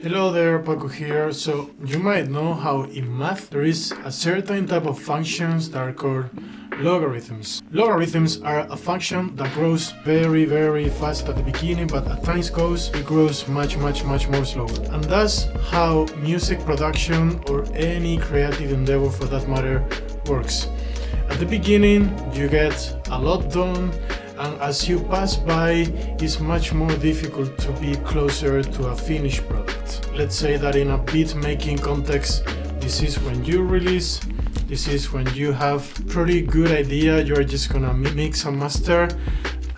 Hello there, Paco here. So you might know how in math there is a certain type of functions that are called logarithms. Logarithms are a function that grows very fast at the beginning, but at times it grows much more slower. And that's how music production or any creative endeavor for that matter works. At the beginning you get a lot done, and as you pass by, it's much more difficult to be closer to a finished product. Let's say that in a beat making context, this is when you release, this is when you have pretty good idea, you're just gonna mix and master,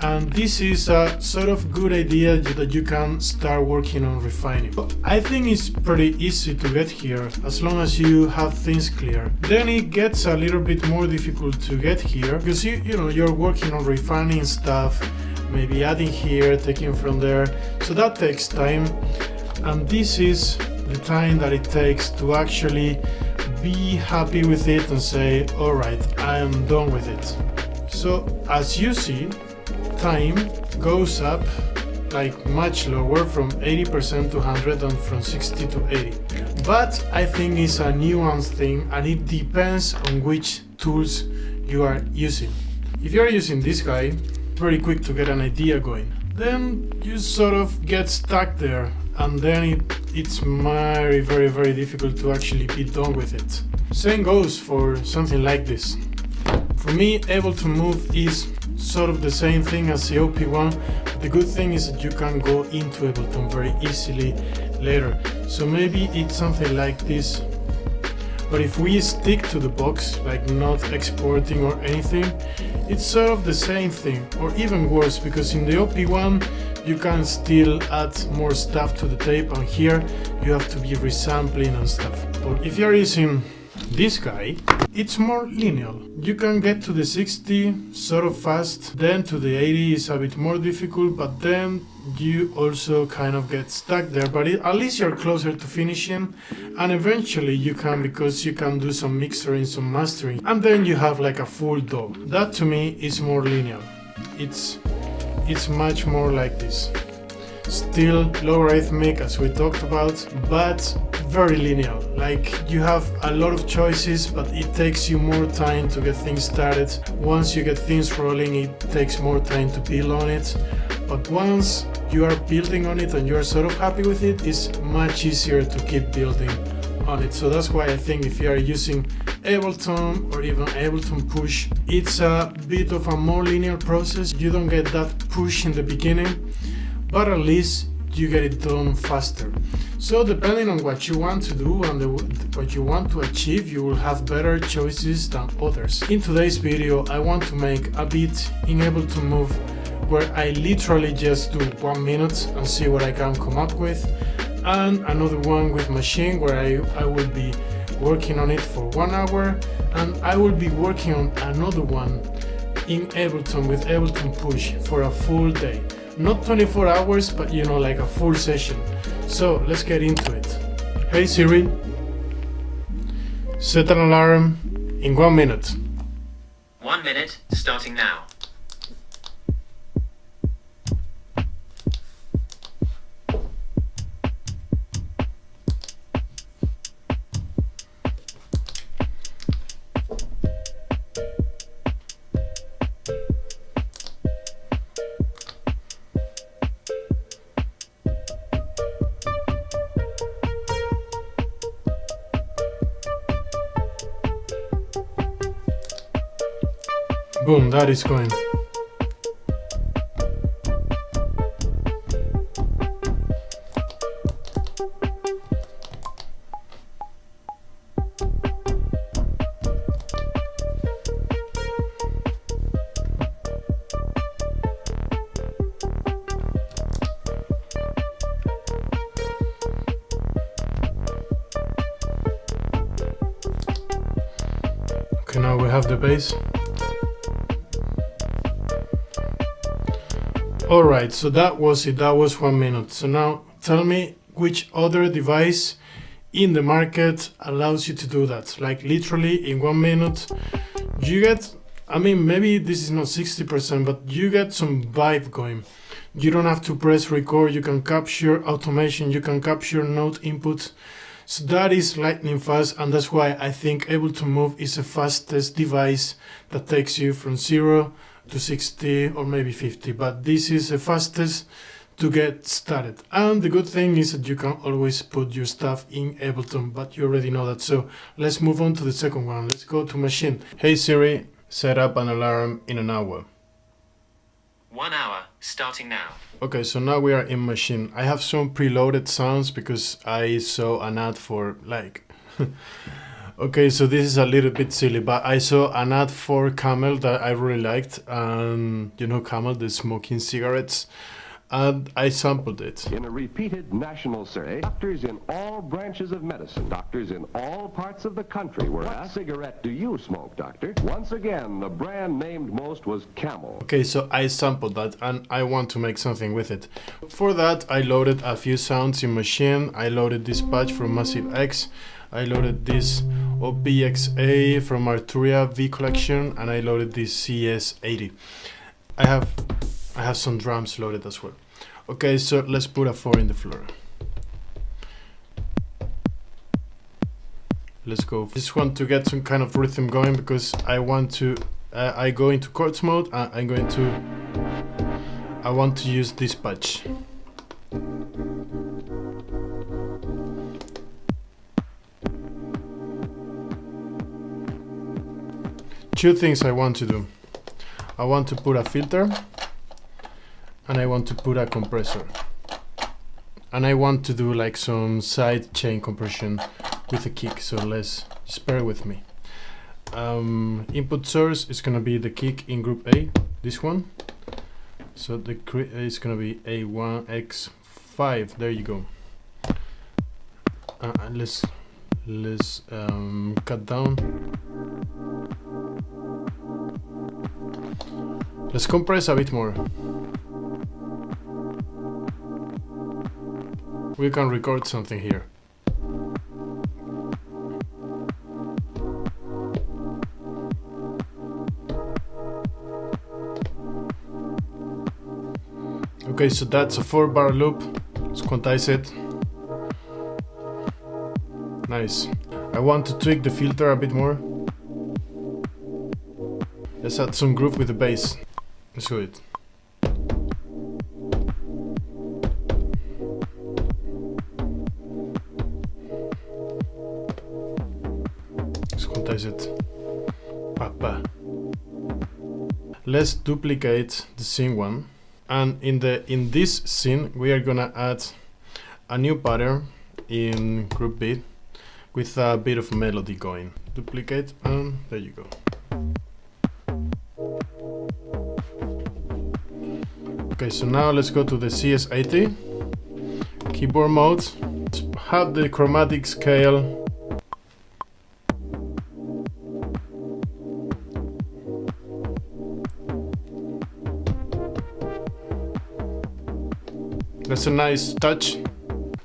and this is a sort of good idea that you can start working on refining. I think it's pretty easy to get here as long as you have things clear. Then it gets a little bit more difficult to get here because you're working on refining stuff, maybe adding here, taking from there, so that takes time, and this is the time that it takes to actually be happy with it and say, alright, I am done with it. So as you see, time goes up like much lower from 80% to 100 and from 60 to 80. But I think it's a nuanced thing and it depends on which tools you are using. If you're using this guy, it's very quick to get an idea going. Then you sort of get stuck there, and then it's very difficult to actually be done with it. Same goes for something like this. For me, Ableton Move is sort of the same thing as the OP1. The good thing is that you can go into Ableton very easily later. So maybe it's something like this. But if we stick to the box, like not exporting or anything, it's sort of the same thing, or even worse, because in the OP1 you can still add more stuff to the tape, and here you have to be resampling and stuff. But if you're using this guy, it's more linear. You can get to the 60 sort of fast, then to the 80 is a bit more difficult, but then you also kind of get stuck there, but at least you're closer to finishing, and eventually you can, because you can do some mixing, some mastering, and then you have like a full DAW. That to me is more linear. It's much more like this. Still logarithmic as we talked about, but very linear. Like you have a lot of choices, but it takes you more time to get things started. Once you get things rolling, it takes more time to build on it. But once you are building on it and you're sort of happy with it, it's much easier to keep building on it. So that's why I think if you are using Ableton or even Ableton Push, it's a bit of a more linear process. You don't get that push in the beginning, but at least you get it done faster. So depending on what you want to do and what you want to achieve, you will have better choices than others. In today's video, I want to make a beat in Ableton Move where I literally just do 1 minute and see what I can come up with, and another one with Maschine where I will be working on it for 1 hour, and I will be working on another one in Ableton with Ableton Push for a full day. Not 24 hours, but like a full session. So let's get into it. Hey Siri, set an alarm in 1 minute. 1 minute, starting now. Boom, that is going. Okay, now we have the bass. Alright, so that was it, that was 1 minute. So now tell me which other device in the market allows you to do that. Like literally in 1 minute, you get, I mean, maybe this is not 60%, but you get some vibe going. You don't have to press record, you can capture automation, you can capture note inputs. So that is lightning fast, and that's why I think Ableton Move is the fastest device that takes you from 0 to 60 or maybe 50, but this is the fastest to get started. And the good thing is that you can always put your stuff in Ableton, but you already know that. So let's move on to the second one. Let's go to Maschine. Hey Siri, set up an alarm in an hour. 1 hour, starting now. Okay, so now we are in Maschine. I have some preloaded sounds because I saw an ad for like... Okay, so this is a little bit silly, but I saw an ad for Camel that I really liked. And you know Camel, the smoking cigarettes. And I sampled it. In a repeated national survey, doctors in all branches of medicine, doctors in all parts of the country were asked, "What cigarette do you smoke, doctor?" Once again, the brand named most was Camel. Okay, so I sampled that and I want to make something with it. For that, I loaded a few sounds in Maschine. I loaded this patch from Massive X. I loaded this OBXA from Arturia V collection, and I loaded this CS80. I have some drums loaded as well. Okay, so let's put a 4 in the floor. Let's go. Just want to get some kind of rhythm going because I want to. I go into chords mode. I want to use this patch. Two things I want to do. I want to put a filter. And I want to put a compressor. And I want to do like some side chain compression with a kick, so let's just bear with me. Input source is gonna be the kick in group A, this one. So the is gonna be A1X5, there you go. Let's cut down. Let's compress a bit more. We can record something here. Okay, so that's a 4-bar loop. Let's quantize it. Nice. I want to tweak the filter a bit more. Let's add some groove with the bass. Let's do it. It. Papa. Let's duplicate the scene one, and in this scene we are gonna add a new pattern in group B with a bit of melody going. Duplicate, and there you go. Okay, so now let's go to the CS80 keyboard mode. Have the chromatic scale. That's a nice touch.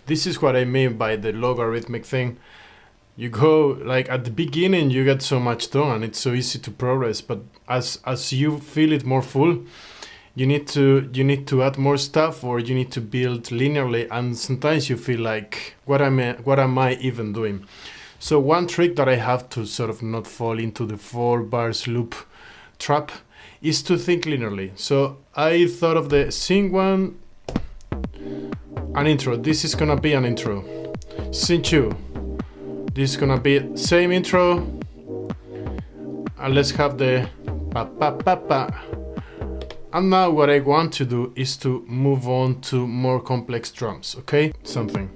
This is what I mean by the logarithmic thing. You go like at the beginning you get so much tone and it's so easy to progress, but as you feel it more full, you need to add more stuff, or you need to build linearly, and sometimes you feel like what am I even doing? So one trick that I have to sort of not fall into the 4 bars loop trap is to think linearly. So I thought of the scene one. An intro. This is gonna be an intro. Scene 2. This is gonna be same intro. And let's have the pa pa pa pa. And now what I want to do is to move on to more complex drums. Okay? Something.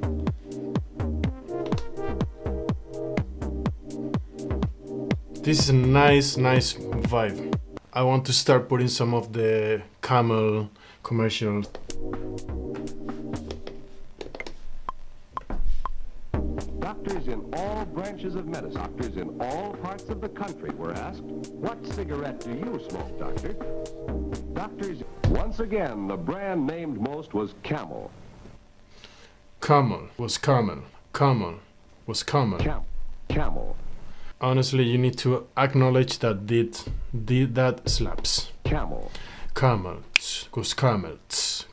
This is a nice vibe. I want to start putting some of the Camel commercials. Doctors in all branches of medicine, doctors in all parts of the country were asked, "What cigarette do you smoke, doctor?" Doctors, once again, the brand named most was Camel. Camel was Camel. Camel was Camel. Camel. Honestly, you need to acknowledge that that slaps. Camel. camel, goes camel,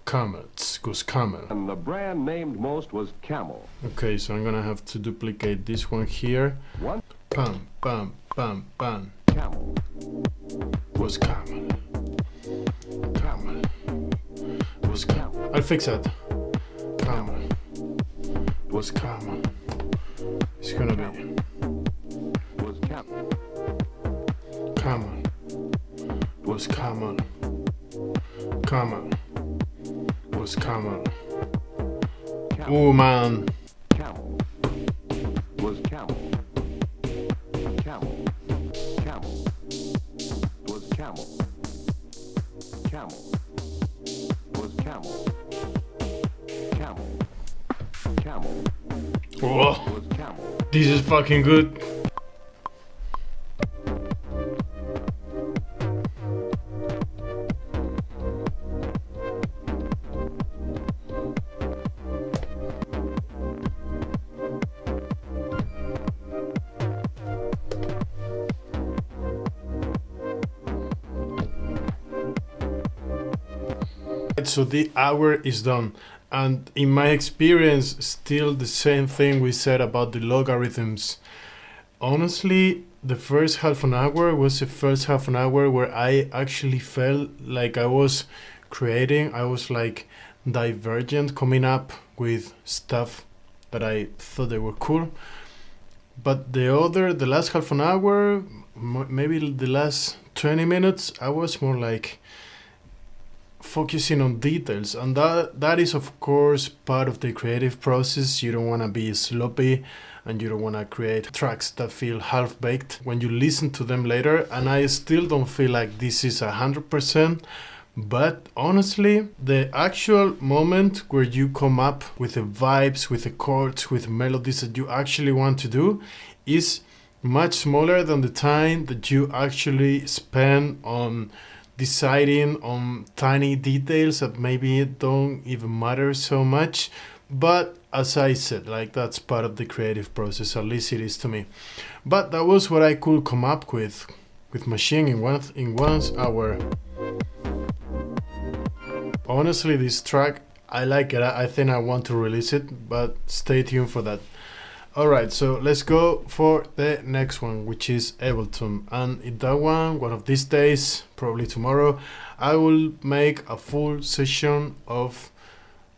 camel, goes camel. And the brand named most was Camel. Okay, so I'm gonna have to duplicate this one here. One Pam, pam, pam, pam. Camel. Was camel. Camel. Was camel. I'll fix that. Camel. Was camel. It's gonna be Was Camel. camel. Was camel. Camel. Was camel. Oh man. Camel. Was camel. Camel. Camel. Was camel. Camel. Was camel. Camel. Camel. Whoa. Was camel. This is fucking good. So the hour is done, and in my experience, still the same thing we said about the logarithms. Honestly, the first half an hour was the first half an hour where I actually felt like I was creating, I was like divergent, coming up with stuff that I thought they were cool. But the last half an hour, maybe the last 20 minutes, I was more like focusing on details, and that is of course part of the creative process. You don't want to be sloppy, and you don't want to create tracks that feel half-baked when you listen to them later. And I still don't feel like this is 100%, but honestly, the actual moment where you come up with the vibes, with the chords, with melodies that you actually want to do is much smaller than the time that you actually spend on deciding on tiny details that maybe don't even matter so much. But as I said, like, that's part of the creative process, at least it is to me. But that was what I could come up with Maschine in one hour. Honestly, this track, I like it. I think I want to release it, but stay tuned for that. Alright, so let's go for the next one, which is Ableton. And in that one of these days, probably tomorrow, I will make a full session of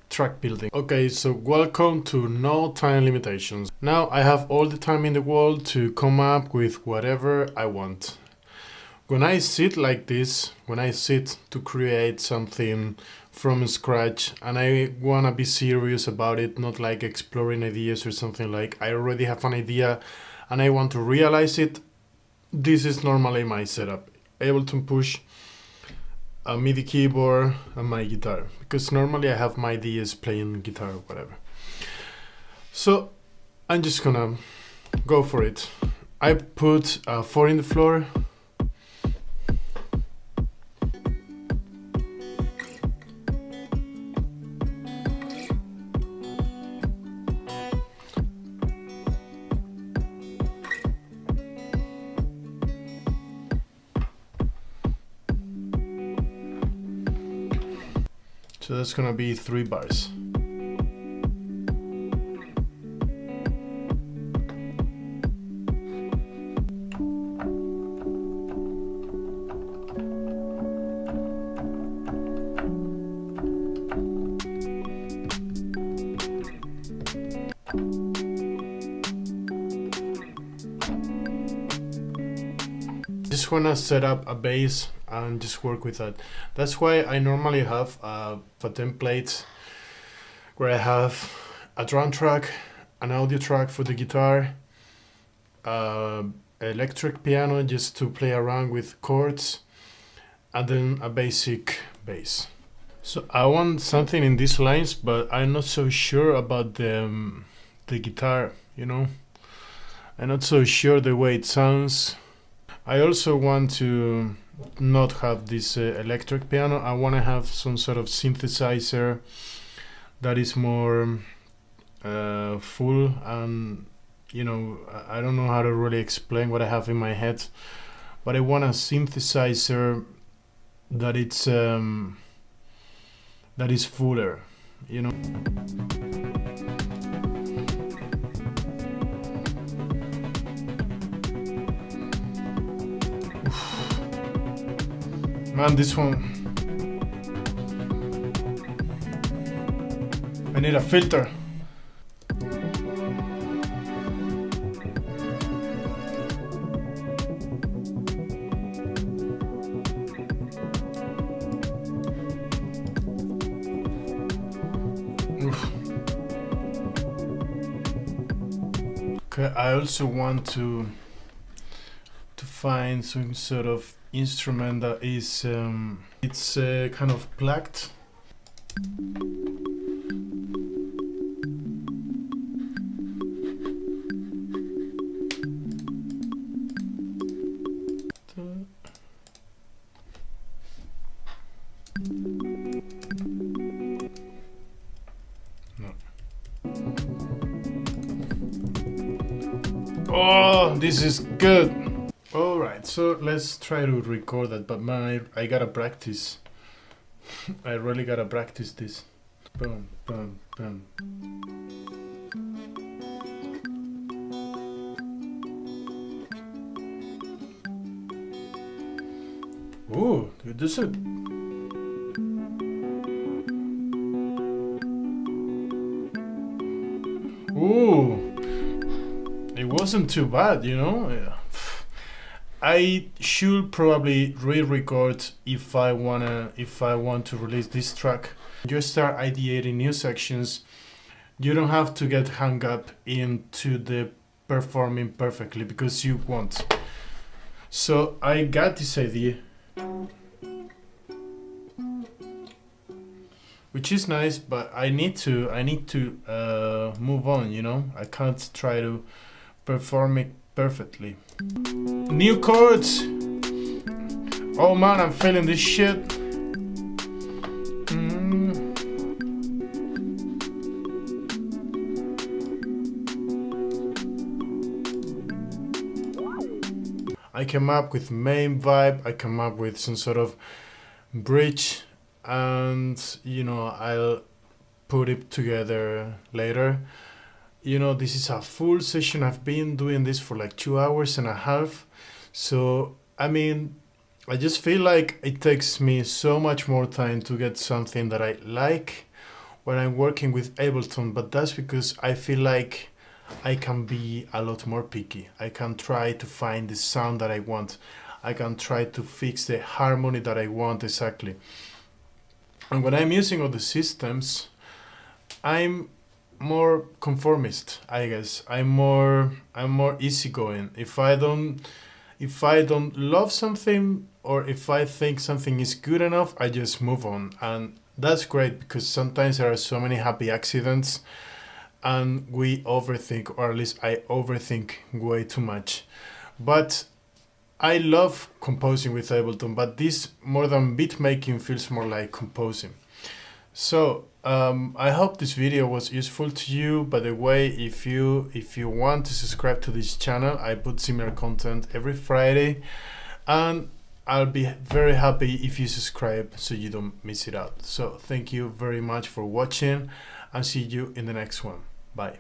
track building. Okay, so welcome to No Time Limitations. Now I have all the time in the world to come up with whatever I want. When I sit like this, when I sit to create something from scratch and I want to be serious about it, not like exploring ideas or something, like I already have an idea and I want to realize it, this is normally my setup. Ableton Push, a MIDI keyboard and my guitar, because normally I have my ideas playing guitar or whatever. So I'm just gonna go for it. I put a 4 in the floor. So that's gonna be 3 bars. Just wanna set up a bass and just work with that. That's why I normally have a template where I have a drum track, an audio track for the guitar, electric piano just to play around with chords, and then a basic bass. So I want something in these lines, but I'm not so sure about the guitar, you know? I'm not so sure the way it sounds. I also want to not have this electric piano. I want to have some sort of synthesizer that is more full, and you know, I don't know how to really explain what I have in my head, but I want a synthesizer that it's that is fuller, you know. Man, this one, I need a filter. Okay, I also want to find some sort of instrument that is it's kind of plucked. No. Oh, this is good. Alright, so let's try to record that, but man, I gotta practice. I really gotta practice this. Boom, boom, boom. Ooh, this is... Ooh, it wasn't too bad, you know? I should probably re-record if I want to release this track. You start ideating new sections. You don't have to get hung up into the performing perfectly, because you won't. So I got this idea, which is nice, but I need to move on, you know. I can't try to perform it perfectly. New chords. Oh man, I'm feeling this shit. I came up with main vibe. I come up with some sort of bridge, and you know, I'll put it together later. You know, this is a full session. I've been doing this for like 2 hours and a half. So, I mean, I just feel like it takes me so much more time to get something that I like when I'm working with Ableton. But that's because I feel like I can be a lot more picky. I can try to find the sound that I want. I can try to fix the harmony that I want exactly. And when I'm using other systems, I'm more conformist, I guess. I'm more easygoing. If I don't love something, or if I think something is good enough, I just move on. And that's great, because sometimes there are so many happy accidents and we overthink, or at least I overthink way too much. But I love composing with Ableton, but this, more than beat making, feels more like composing. So I hope this video was useful to you. By the way, if you want to subscribe to this channel, I put similar content every Friday, and I'll be very happy if you subscribe so you don't miss it out. So thank you very much for watching, and see you in the next one. Bye.